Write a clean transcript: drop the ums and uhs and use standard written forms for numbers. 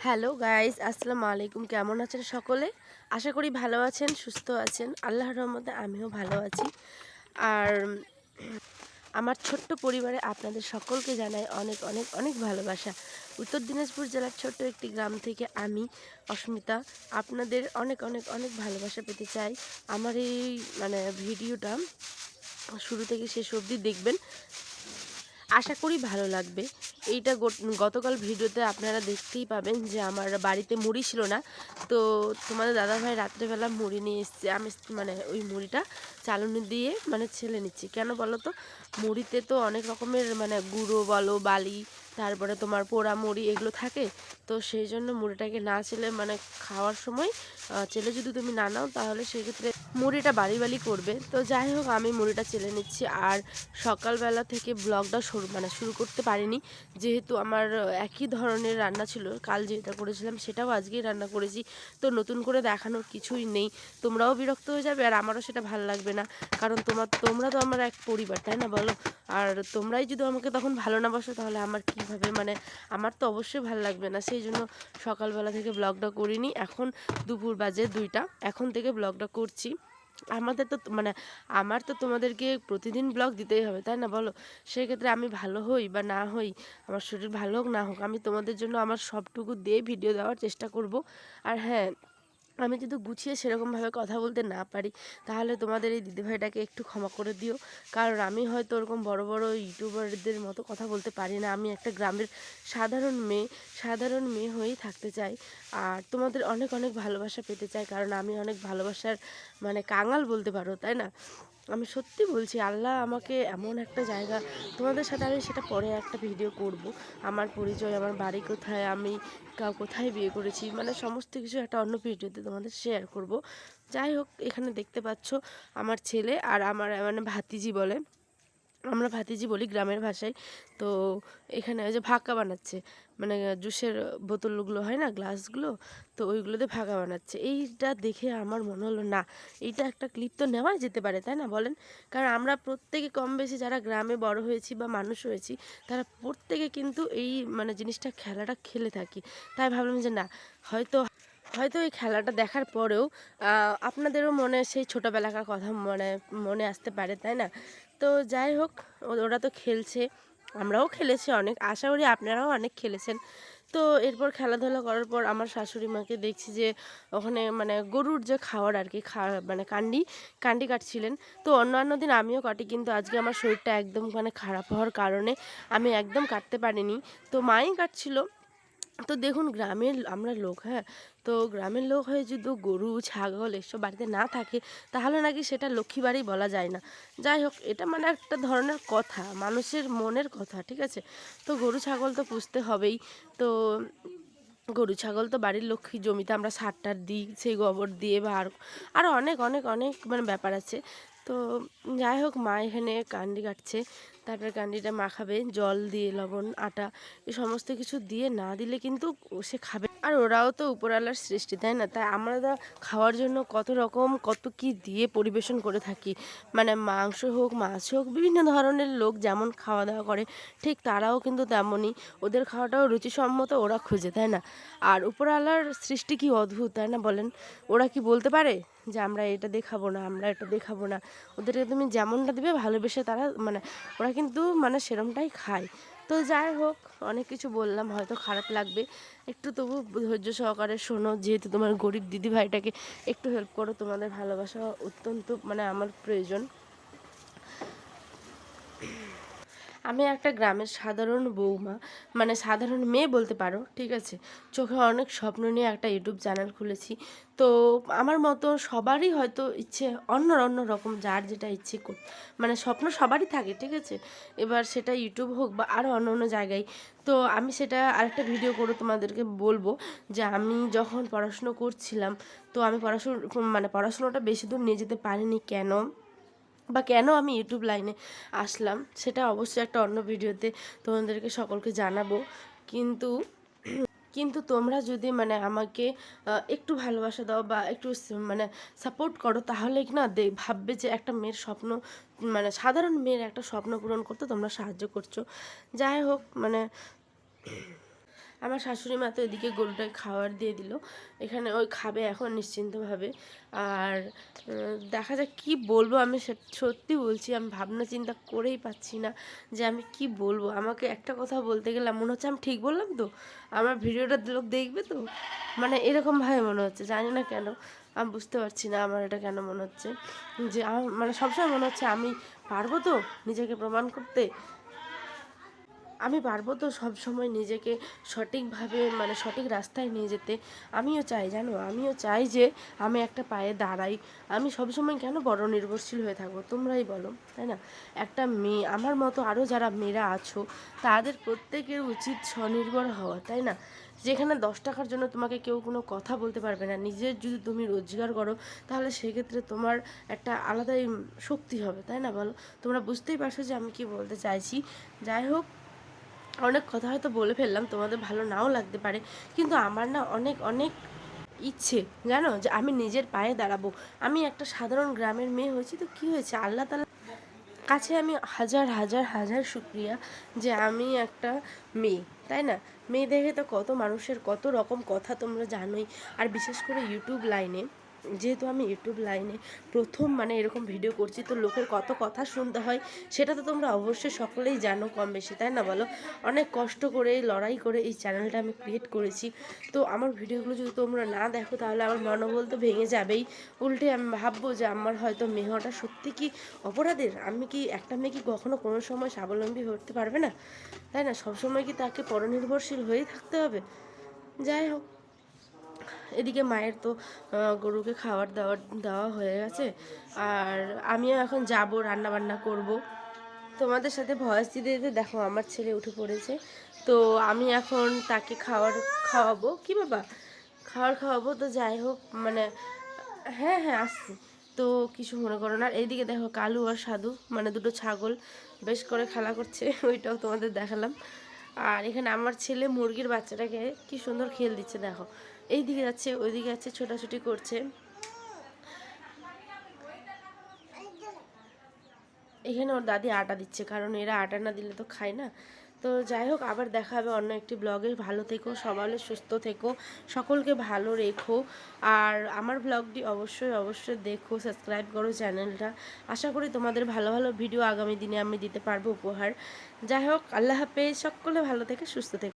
Hello guys, আসসালামু আলাইকুম। কেমন আছেন সকলে? আশা করি ভালো আছেন, সুস্থ আছেন। আল্লাহর রহমতে আমিও ভালো আছি। আর আমার ছোট্ট পরিবারে আপনাদের সকলকে জানাই অনেক অনেক অনেক ভালোবাসা। উত্তর দিনাজপুর জেলার ছোট্ট একটি গ্রাম থেকে আমি অস্মিতা আপনাদের অনেক অনেক অনেক ভালোবাসা পেতে চাই। আমার এই ভিডিওটা শুরু থেকে শেষ অবধি দেখবেন, আশা করি ভালো লাগবে। এইটা গতকাল ভিডিওতে আপনারা দেখতেই পাবেন যে আমার বাড়িতে মুড়ি ছিল না, তো তোমাদের দাদাভাই রাত্রেবেলা মুড়ি নিয়ে এসছে। আমি ওই মুড়িটা চালনি দিয়ে ছেলে নিচ্ছি। কেন বলো তো? মুড়িতে তো অনেক রকমের গুঁড়ো বলো, বালি, তারপরে তোমার পোড়া মুড়ি এগুলো থাকে। তো সেই জন্য মুড়িটাকে না ছেলে খাওয়ার সময় চেলে যদি তুমি না নাও তাহলে সেক্ষেত্রে মুড়িটা বালি বালি করবে। তো যাই হোক, আমি মুড়িটা চেলে নিচ্ছি। আর সকালবেলা থেকে ব্লগটা শুরু করতে পারিনি, যেহেতু আমার একই ধরনের রান্না ছিল। কাল যেটা করেছিলাম সেটাও আজকেই রান্না করেছি। তো নতুন করে দেখানোর কিছুই নেই। তোমরাও বিরক্ত হয়ে যাবে আর আমারও সেটা ভালো লাগবে না, কারণ তোমরা তো আমার এক পরিবার, তাই না বলো? আর তোমরাই যদি আমাকে তখন ভালো না বাসো তাহলে আমার কীভাবে আমার তো অবশ্যই ভালো লাগবে না। সেই জন্য সকালবেলা থেকে ব্লগটা করিনি। এখন দুপুর বাজে 2টা, এখন থেকে ব্লগটা করছি। আমাদের তো আমার তো তোমাদেরকে প্রতিদিন ব্লগ দিতেই হবে, তাই না বলো? সেক্ষেত্রে আমি ভালো হই বা না হই, আমার শরীর ভালো হোক না হোক, আমি তোমাদের জন্য আমার সবটুকু দিয়ে ভিডিও দেওয়ার চেষ্টা করব। আর হ্যাঁ, আমি যদি গুছিয়ে সেরকমভাবে কথা বলতে না পারি তাহলে তোমাদের এই দিদিভাইটাকে একটু ক্ষমা করে দিও, কারণ আমি হয়তো ওরকম বড় বড় ইউটিউবারদের মতো কথা বলতে পারি না। আমি একটা গ্রামের সাধারণ মেয়ে হয়েই থাকতে চাই। আর তোমাদের অনেক অনেক ভালোবাসা পেতে চাই, কারণ আমি অনেক ভালোবাসার কাঙাল বলতে পারো, তাই না? আমি সত্যি বলছি, আল্লাহ আমাকে এমন একটা জায়গা, তোমাদের সাথে আমি সেটা পরে একটা ভিডিও করব। আমার পরিচয়, আমার বাড়ি কোথায়, আমি কোথায় বিয়ে করেছি, সমস্ত কিছু একটা অন্য ভিডিওতে তোমাদের শেয়ার করব। যাই হোক, এখানে দেখতে পাচ্ছ আমার ছেলে আর আমার ভাতিজি বলে, আমরা ভাতিজি বলি গ্রামের ভাষায়। তো এখানে ওই যে ভাক্কা বানাচ্ছে, জুসের বোতলগুলো হয় না, গ্লাসগুলো, তো ওইগুলোতে ভাগা বানাচ্ছে। এইটা দেখে আমার মনে হলো না, এইটা একটা ক্লিপ তো নেওয়া যেতে পারে, তাই না বলেন? কারণ আমরা প্রত্যেকে কম বেশি যারা গ্রামে বড় হয়েছি বা মানুষ হয়েছি, তারা প্রত্যেকে কিন্তু এই খেলাটা খেলে থাকি। তাই ভাবলাম যে না, হয়তো হয়তো এই খেলাটা দেখার পরেও আপনাদেরও মনে সেই ছোটোবেলাকার কথা মনে আসতে পারে, তাই না? তো যাই হোক, ওরা তো খেলছে, আমরাও খেলেছি অনেক, আশা করি আপনারাও অনেক খেলেছেন। তো এরপর খেলাধুলা করার পর আমার শাশুড়ি মাকে দেখছি যে ওখানে গরুর যে খাওয়ার আর কি কান্ডি কাটছিলেন। তো অন্যান্য দিন আমিও কাটি, কিন্তু আজকে আমার শরীরটা একদম খারাপ হওয়ার কারণে আমি একদম কাটতে পারিনি। তো মাই কাটছিল। তো দেখুন, গ্রামের আমরা লোক, হ্যাঁ, তো গ্রামের লোক হয়ে যদি গরু ছাগল এসব বাড়িতে না থাকে তাহলে নাকি সেটা লক্ষ্মী বাড়ি বলা যায় না। যাই হোক, এটা একটা ধরনের কথা, মানুষের মনের কথা, ঠিক আছে? তো গরু ছাগল তো পুষতে হবেই। তো গরু ছাগল তো বাড়ির লক্ষ্মী, জমিতে আমরা সার টার দিই, সেই গোবর দিয়ে বা আরও অনেক অনেক অনেক ব্যাপার আছে। তো যাই হোক, মা এখানে কান্ডি কাটছে, তারপরে কান্ডিটা মাখাবে জল দিয়ে, লবণ, আটা, এই সমস্ত কিছু দিয়ে, না দিলে কিন্তু সে খাবে। আর ওরাও তো উপরওয়ালার সৃষ্টি, তাই না? তাই আমরা খাওয়ার জন্য কত রকম কত কি দিয়ে পরিবেশন করে থাকি। মাংস হোক, মাছ হোক, বিভিন্ন ধরনের লোক যেমন খাওয়া দাওয়া করে, ঠিক তারাও কিন্তু তেমনই, ওদের খাওয়াটাও রুচিসম্মত ওরা খুঁজে, তাই না? আর উপরওয়ালার সৃষ্টি কি অদ্ভুত, তাই না বলেন? ওরা কি বলতে পারে যে আমরা এটা দেখাবো না, আমরা এটা দেখাবো না? ওদেরকে তুমি যেমনটা দিবে ভালোবেসে তারা ওরা কিন্তু সেরমটাই খায়। তো যাই হোক, অনেক কিছু বললাম, হয়তো খারাপ লাগবে, একটু তবু ধৈর্য সহকারে শোনো। যেহেতু তোমার গরিব দিদি ভাইটাকে একটু হেল্প করো, তোমাদের ভালোবাসা অত্যন্ত আমার প্রয়োজন। আমি একটা গ্রামের সাধারণ বৌমা, সাধারণ মেয়ে বলতে পারো, ঠিক আছে? চোখে অনেক স্বপ্ন নিয়ে একটা ইউটিউব চ্যানেল খুলেছি। তো আমার মতো সবারই হয়তো ইচ্ছে অন্য অন্য রকম, যার যেটা ইচ্ছে স্বপ্ন সবারই থাকে, ঠিক আছে? এবার সেটা ইউটিউব হোক বা আরও অন্য অন্য জায়গায়। তো আমি সেটা আরেকটা ভিডিও করে তোমাদেরকে বলবো যে আমি যখন পড়াশুনো করছিলাম, তো আমি পড়াশুনোটা বেশি দূর নিয়ে যেতে পারিনি কেন, বা কেন আমি ইউটিউব লাইনে আসলাম, সেটা অবশ্যই একটা অন্য ভিডিওতে তোমাদেরকে সকলকে জানাবো। কিন্তু কিন্তু তোমরা যদি আমাকে একটু ভালোবাসা দাও বা একটু সাপোর্ট করো, তাহলে না ভাববে যে একটা মেয়ের স্বপ্ন, সাধারণ মেয়ের একটা স্বপ্ন পূরণ করতে তোমরা সাহায্য করছো। যাই হোক, আমার শাশুড়ি মা তো এদিকে গরুটাকে খাবার দিয়ে দিল, এখানে ওই খাবে এখন নিশ্চিন্তভাবে। আর দেখা যাক কী বলবো, আমি সত্যি বলছি, আমি ভাবনা চিন্তা করেই পাচ্ছি না যে আমি কি বলবো। আমাকে একটা কথা বলতে গেলাম মনে হচ্ছে আমি ঠিক বললাম তো, আমার ভিডিওটা লোক দেখবে তো, মানে এরকমভাবে মনে হচ্ছে, জানি না কেন, আমি বুঝতে পারছি না আমার এটা কেন মনে হচ্ছে যে আমার মানে সবসময় মনে হচ্ছে আমি পারবো তো নিজেকে প্রমাণ করতে, আমি পারবো তো সব সময় নিজেকে সঠিকভাবে মানে সঠিক রাস্তায় নিয়ে যেতে। আমিও চাই জানো, আমিও চাই যে আমি একটা পায়ে দাঁড়াই। আমি সবসময় কেন বড় নির্ভরশীল হয়ে থাকবো, তোমরাই বলো, তাই না? একটা মেয়ে আমার মতো আরও যারা মেয়েরা আছো তাদের প্রত্যেকের উচিত স্বনির্ভর হওয়া, তাই না? যেখানে 10 টাকার জন্য তোমাকে কেউ কোনো কথা বলতে পারবে না, নিজের যদি তুমি রোজগার করো তাহলে সেক্ষেত্রে তোমার একটা আলাদাই শক্তি হবে, তাই না বলো? তোমরা বুঝতেই পারছো যে আমি কি বলতে চাইছি। যাই হোক, অনেক কথা হয়তো বলে ফেললাম, তোমাদের ভালো নাও লাগতে পারে, কিন্তু আমার না অনেক অনেক ইচ্ছে জানো যে আমি নিজের পায়ে দাঁড়াবো। আমি একটা সাধারণ গ্রামের মেয়ে হয়েছি তো কী হয়েছে, আল্লাহ তাআলার কাছে আমি হাজার হাজার হাজার শুক্রিয়া যে আমি একটা মেয়ে, তাই না? মেয়ে দেখে তো কত মানুষের কত রকম কথা তোমরা জানোই। আর বিশেষ করে ইউটিউব লাইনে, যেহেতু আমি ইউটিউব লাইনে প্রথম মানে এরকম ভিডিও করছি, তো লোকের কত কথা শুনতে হয় সেটা তো তোমরা অবশ্যই সকলেই জানো কম বেশি, তাই না বলো? অনেক কষ্ট করে লড়াই করে এই চ্যানেলটা আমি ক্রিয়েট করেছি। তো আমার ভিডিওগুলো যদি তোমরা না দেখো তাহলে আমার মনোবল তো ভেঙে যাবেই। উল্টে আমি ভাববো যে আমার হয়তো মেয়ে হওয়াটা সত্যি কি অপরাধের? আমি কি একটা মেয়ে কি কখনো কোনো সময় স্বাবলম্বী হতে পারবে না, তাই না? সবসময় কি তাকে পরনির্ভরশীল হয়েই থাকতে হবে? যাই হোক, এদিকে মায়ের তো গরুকে খাবার দাওয়ার দেওয়া হয়ে গেছে, আর আমিও এখন যাব রান্না বান্না করব। তোমাদের সাথে ভয়েস দিতে দিতে দেখো আমার ছেলে উঠে পড়েছে, তো আমি এখন তাকে খাওয়াবো কি বাবা, খাওয়াবো। তো যাই হোক মানে, হ্যাঁ হ্যাঁ আসছি, তো কিছু মনে করো না। আর এইদিকে দেখো কালু আর সাধু মানে দুটো ছাগল বেশ করে খেলা করছে ওইটাও তোমাদের দেখালাম। আর এখানে আমার ছেলে মুরগির বাচ্চাটাকে কি সুন্দর খেল দিচ্ছে দেখো, এই দিকে যাচ্ছে ওই দিকে যাচ্ছে, ছোটাছুটি করছে। এখানে ওর দাদি আটা দিচ্ছে, কারণ এরা আটা না দিলে তো খায় না। তো যাই হোক, আবার দেখা হবে অন্য একটি ব্লগে। ভালো থেকো সবাই, সুস্থ থেকো, সকলকে ভালো রেখো। আর আমার ব্লগটি অবশ্যই অবশ্যই দেখো, সাবস্ক্রাইব করো চ্যানেলটা। আশা করি তোমাদের ভালো ভালো ভিডিও আগামী দিনে আমি দিতে পারবো উপহার। যাই হোক, আল্লাহ হাফেজ, সকলে ভালো থেকে সুস্থ থেকো।